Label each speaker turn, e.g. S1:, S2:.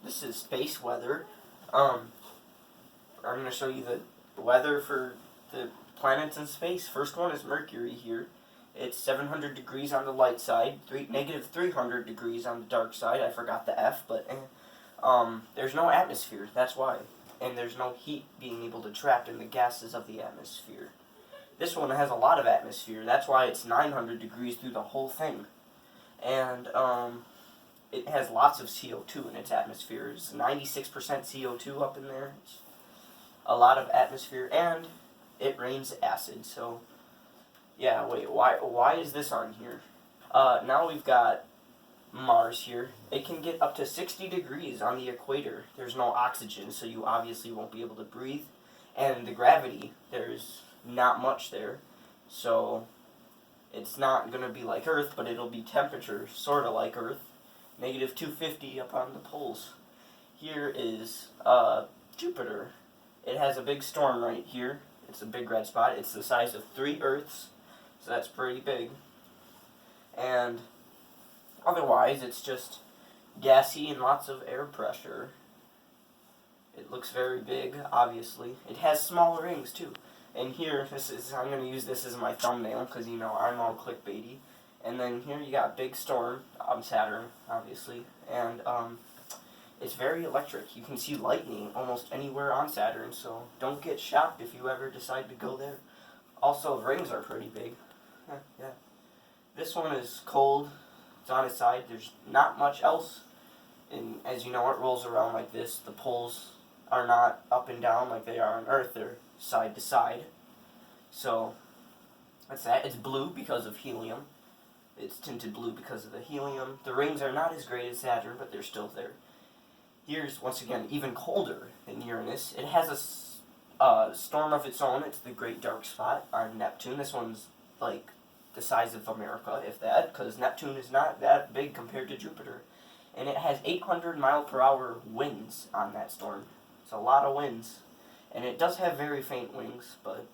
S1: this is space weather. I'm going to show you the weather for the planets in space. First one is Mercury here. It's 700 degrees on the light side, negative 300 degrees on the dark side. I forgot the F, but there's no atmosphere, that's why. And there's no heat being able to trap in the gases of the atmosphere. This one has a lot of atmosphere, that's why it's 900 degrees through the whole thing. And it has lots of CO2 in its atmosphere. It's 96% CO2 up in there. It's a lot of atmosphere, and it rains acid, so yeah, wait, why is this on here? Now we've got Mars here. It can get up to 60 degrees on the equator. There's no oxygen, so you obviously won't be able to breathe. And the gravity, there's not much there. So it's not going to be like Earth, but it'll be temperature, sort of like Earth. Negative 250 up on the poles. Here is Jupiter. It has a big storm right here. It's a big red spot. It's the size of 3 Earths. So that's pretty big. And otherwise, it's just gassy and lots of air pressure. It looks very big, obviously. It has small rings, too. And here, I'm going to use this as my thumbnail, because, you know, I'm all clickbaity. And then here you got big storm on Saturn, obviously. And it's very electric. You can see lightning almost anywhere on Saturn, so don't get shocked if you ever decide to go there. Also, the rings are pretty big. Yeah. This one is cold. It's on its side. There's not much else. And as you know, it rolls around like this. The poles are not up and down like they are on Earth. They're side to side. So, that's that. It's blue because of helium. It's tinted blue because of the helium. The rings are not as great as Saturn, but they're still there. Here's, once again, even colder than Uranus. It has a storm of its own. It's the Great Dark Spot on Neptune. This one's like the size of America, if that, because Neptune is not that big compared to Jupiter. And it has 800 mile per hour winds on that storm. It's a lot of winds. And it does have very faint wings, but